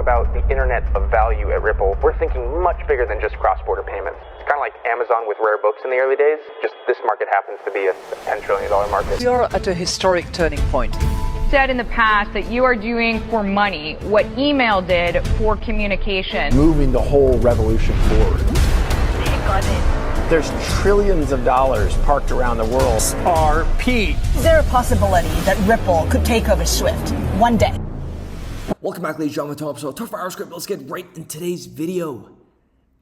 about the internet of value at Ripple, we're thinking much bigger than just cross-border payments. It's kind of like Amazon with rare books in the early days, just this market happens to be a $10 trillion market. We are at a historic turning point. Said in the past that you are doing for money what email did for communication. Moving the whole revolution forward. There's trillions of dollars parked around the world. XRP. Is there a possibility that Ripple could take over Swift one day? Welcome back, ladies and gentlemen, to another episode of Tough Script. Let's get right in today's video.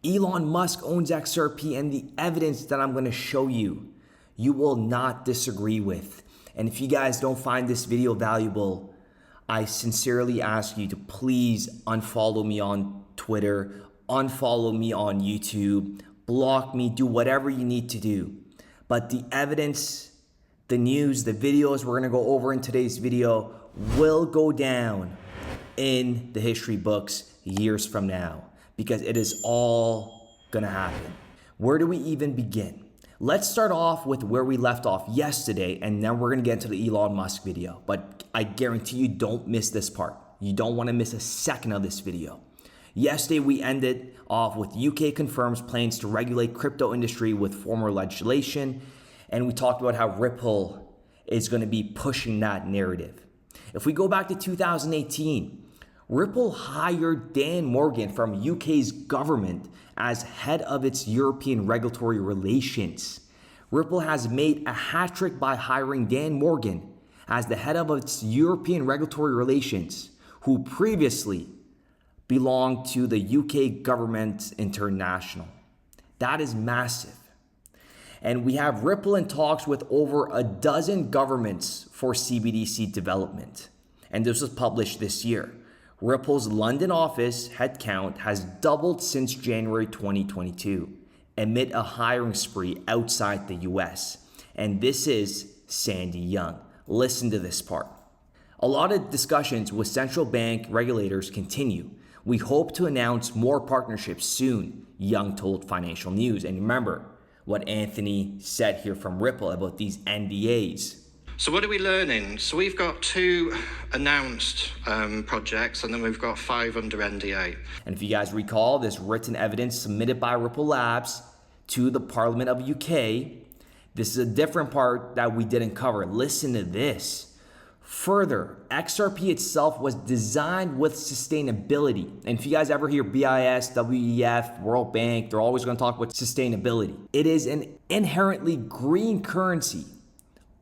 Elon Musk owns XRP, and the evidence that I'm going to show you, you will not disagree with. And if you guys don't find this video valuable, I sincerely ask you to please unfollow me on Twitter, unfollow me on YouTube, block me, do whatever you need to do. But the evidence, the news, the videos we're going to go over in today's video will go down in the history books years from now, because it is all going to happen. Where do we even begin? Let's start off with where we left off yesterday, and then we're going to get into the Elon Musk video. But I guarantee you don't miss this part. You don't want to miss a second of this video. Yesterday, we ended off with UK confirms plans to regulate crypto industry with former legislation, and we talked about how Ripple is going to be pushing that narrative. If we go back to 2018, Ripple hired Dan Morgan from UK's government as head of its European regulatory relations. Ripple has made a hat trick by hiring Dan Morgan as the head of its European regulatory relations, who previously belonged to the UK Government International. That is massive. And we have Ripple in talks with over a dozen governments for CBDC development. And this was published this year. Ripple's London office headcount has doubled since January 2022 amid a hiring spree outside the US. And this is Sandy Young. Listen to this part. A lot of discussions with central bank regulators continue. We hope to announce more partnerships soon, Young told Financial News. And remember what Anthony said here from Ripple about these NDAs. So what are we learning? So we've got 2 announced projects, and then we've got 5 under NDA. And if you guys recall, this written evidence submitted by Ripple Labs to the Parliament of UK, this is a different part that we didn't cover. Listen to this. Further, XRP itself was designed with sustainability. And if you guys ever hear BIS, WEF, World Bank, they're always going to talk about sustainability. It is an inherently green currency.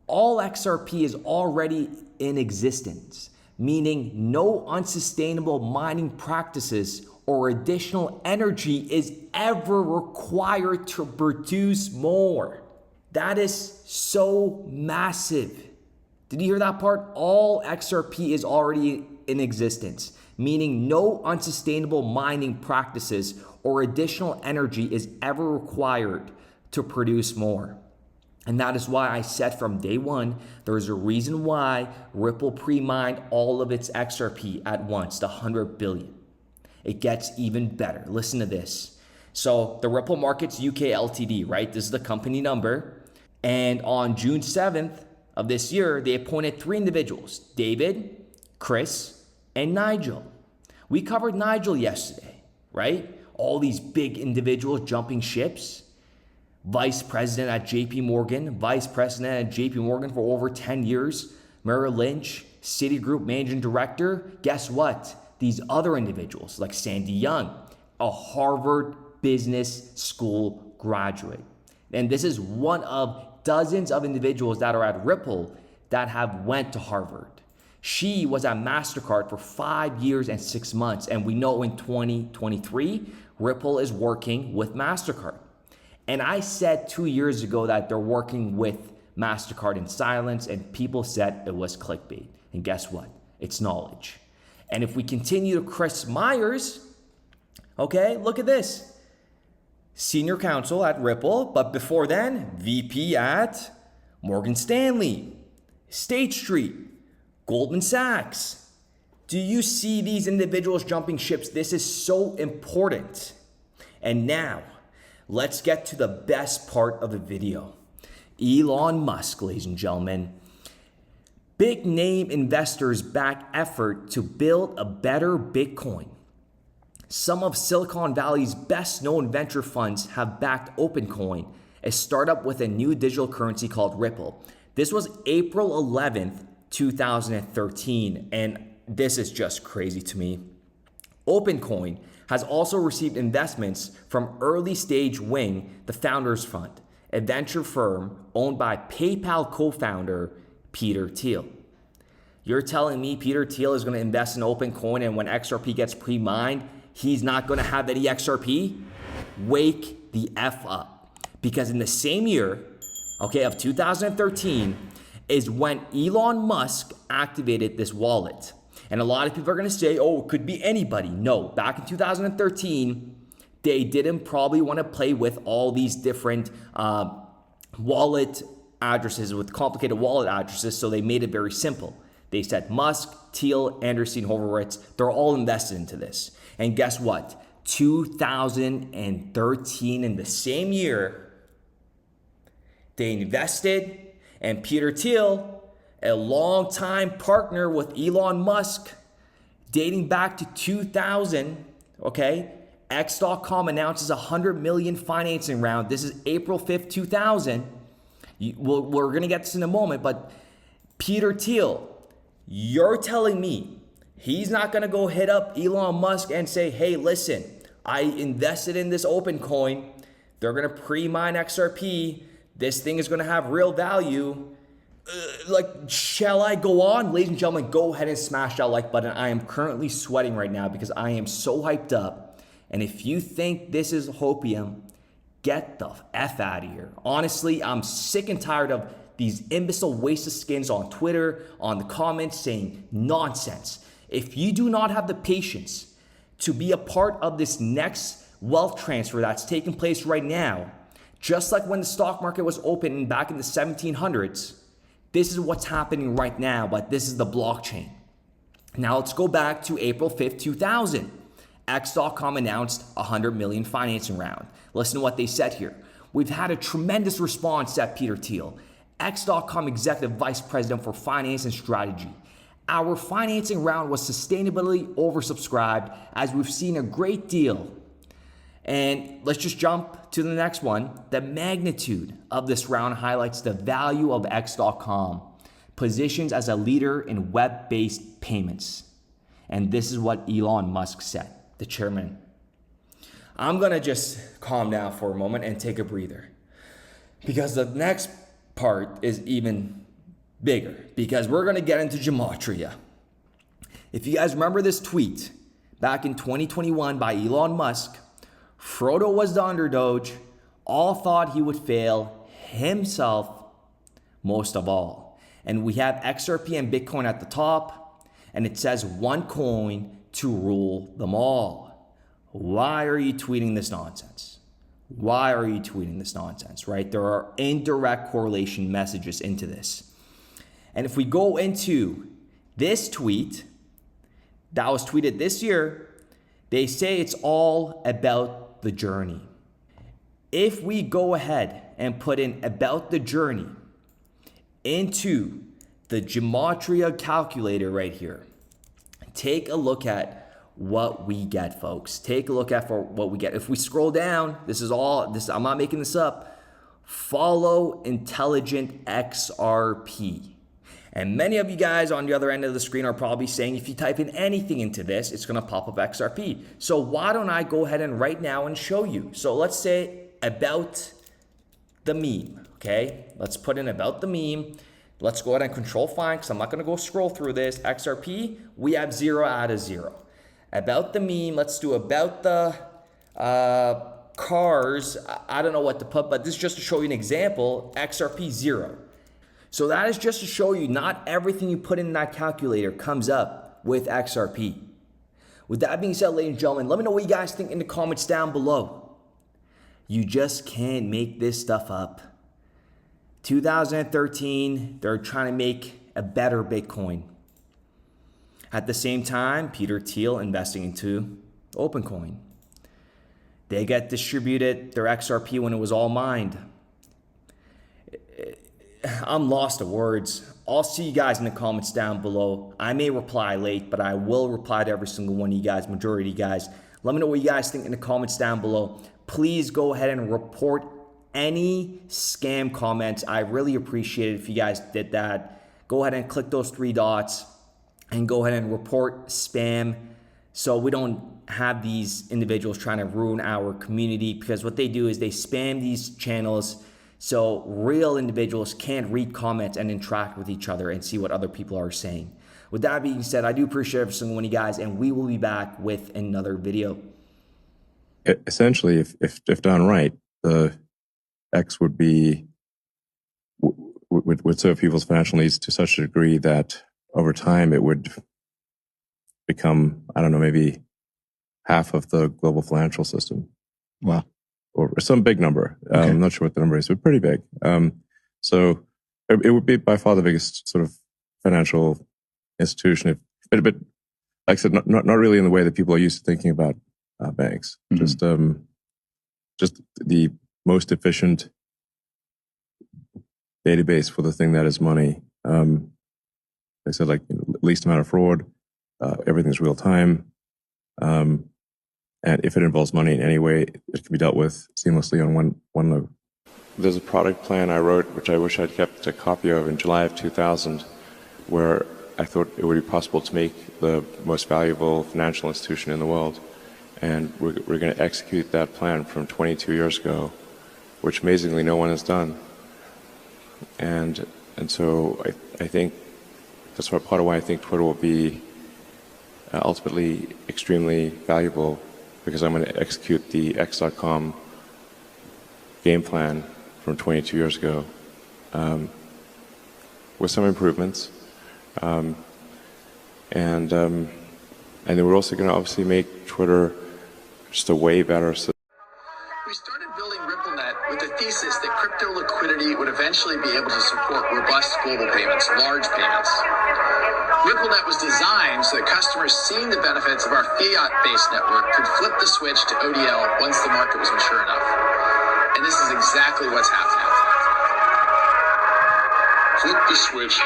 All XRP is already in existence, meaning no unsustainable mining practices or additional energy is ever required to produce more. That is so massive. Did you hear that part? All XRP is already in existence, meaning no unsustainable mining practices or additional energy is ever required to produce more. And that is why I said from day one, there's a reason why Ripple pre-mined all of its XRP at once, the 100 billion. It gets even better. Listen to this. So the Ripple Markets UK Ltd, right? This is the company number. And on June 7th of this year, they appointed 3 individuals, David, Chris, and Nigel. We covered Nigel yesterday, right? All these big individuals jumping ships. Vice president at JP Morgan, vice president at JP Morgan for over 10 years, Merrill Lynch, Citigroup managing director. Guess what? These other individuals like Sandy Young, a Harvard Business School graduate. And this is one of dozens of individuals that are at Ripple that have went to Harvard. She was at MasterCard for 5 years and 6 months. And we know in 2023, Ripple is working with MasterCard. And I said 2 years ago that they're working with MasterCard in silence, and people said it was clickbait. And guess what? It's knowledge. And if we continue to Chris Myers, okay, look at this. Senior counsel at Ripple, but before then, VP at Morgan Stanley, State Street, Goldman Sachs. Do you see these individuals jumping ships? This is so important. And now, let's get to the best part of the video. Elon Musk, ladies and gentlemen. Big name investors back effort to build a better Bitcoin. Some of Silicon Valley's best known venture funds have backed OpenCoin, a startup with a new digital currency called Ripple. This was April 11th, 2013, and this is just crazy to me. OpenCoin has also received investments from Early Stage Wing, the Founders Fund, a venture firm owned by PayPal co-founder Peter Thiel. You're telling me Peter Thiel is going to invest in OpenCoin, and when XRP gets pre-mined, he's not going to have any XRP? Wake the F up. Because in the same year, of 2013, is when Elon Musk activated this wallet. And a lot of people are going to say, oh, it could be anybody. No, back in 2013, they didn't probably want to play with all these different wallet addresses, with complicated wallet addresses, so they made it very simple. They said Musk, Thiel, Anderson, Horowitz, they're all invested into this. And guess what? 2013, in the same year, they invested, and Peter Thiel, a longtime partner with Elon Musk, dating back to 2000, X.com announces a $100 million financing round. This is April 5th, 2000. We're going to get this in a moment, but Peter Thiel, you're telling me he's not going to go hit up Elon Musk and say, hey, listen, I invested in this OpenCoin. They're going to pre-mine XRP. This thing is going to have real value. Shall I go on? Ladies and gentlemen, go ahead and smash that like button. I am currently sweating right now because I am so hyped up. And if you think this is hopium, get the F out of here. Honestly, I'm sick and tired of these imbecile waste of skins on Twitter, on the comments saying nonsense. If you do not have the patience to be a part of this next wealth transfer that's taking place right now, just like when the stock market was open back in the 1700s, this is what's happening right now, but this is the blockchain. Now let's go back to April 5th, 2000. X.com announced a $100 million financing round. Listen to what they said here. We've had a tremendous response, said Peter Thiel, X.com Executive Vice President for Finance and Strategy. Our financing round was sustainably oversubscribed, as we've seen a great deal. And let's just jump to the next one. The magnitude of this round highlights the value of X.com, positions as a leader in web-based payments. And this is what Elon Musk said, the chairman. I'm going to just calm down for a moment and take a breather, because the next part is even bigger, because we're going to get into gematria. If you guys remember this tweet back in 2021 by Elon Musk, Frodo was the underdog. All thought he would fail, himself most of all. And we have XRP and Bitcoin at the top, and it says one coin to rule them all. Why are you tweeting this nonsense? Why are you tweeting this nonsense, right? There are indirect correlation messages into this. And if we go into this tweet that was tweeted this year, they say it's all about the journey. If we go ahead and put in about the journey into the gematria calculator right here, take a look at what we get, folks. Take a look at what we get. If we scroll down, I'm not making this up. Follow intelligent XRP. And many of you guys on the other end of the screen are probably saying, if you type in anything into this, it's going to pop up XRP. So why don't I go ahead and right now and show you? So let's say about the meme, okay? Let's put in about the meme. Let's go ahead and control find, because I'm not going to go scroll through this. XRP, we have 0 out of 0. About the meme, let's do about the cars. I don't know what to put, but this is just to show you an example. XRP 0. So that is just to show you not everything you put in that calculator comes up with XRP. With that being said, ladies and gentlemen, let me know what you guys think in the comments down below. You just can't make this stuff up. 2013, they're trying to make a better Bitcoin. At the same time, Peter Thiel investing into OpenCoin. They get distributed their XRP when it was all mined. I'm lost of words. I'll see you guys in the comments down below. I may reply late, but I will reply to every single one of you guys, majority of you guys. Let me know what you guys think in the comments down below. Please go ahead and report any scam comments. I really appreciate it if you guys did that. Go ahead and click those 3 dots and go ahead and report spam so we don't have these individuals trying to ruin our community, because what they do is they spam these channels so real individuals can't read comments and interact with each other and see what other people are saying. With that being said, I do appreciate every single one of you guys, and we will be back with another video. Essentially, if done right, the X would serve people's financial needs to such a degree that over time it would become, I don't know, maybe half of the global financial system. Wow. Or some big number. Okay. I'm not sure what the number is, but pretty big. So it would be by far the biggest sort of financial institution. But like I said, not really in the way that people are used to thinking about banks. Mm-hmm. Just the most efficient database for the thing that is money. Like I said, like least amount of fraud. Everything's real time. And if it involves money in any way, it can be dealt with seamlessly on one node. There's a product plan I wrote, which I wish I'd kept a copy of in July of 2000, where I thought it would be possible to make the most valuable financial institution in the world. And we're going to execute that plan from 22 years ago, which amazingly no one has done. And so I think that's part of why I think Twitter will be ultimately extremely valuable, because I'm going to execute the X.com game plan from 22 years ago with some improvements. And then we're also going to obviously make Twitter just a way better system. We started building RippleNet with the thesis that crypto liquidity would eventually be able to support robust global payments, large payments. RippleNet was designed so that customers seeing the benefits of our fiat-based network could flip the switch to ODL once the market was mature enough. And this is exactly what's happening. Flip the switch.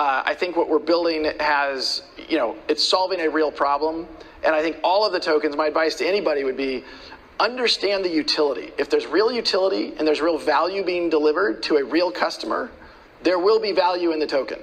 I think what we're building has, it's solving a real problem. And I think all of the tokens, my advice to anybody would be, understand the utility. If there's real utility and there's real value being delivered to a real customer, there will be value in the token.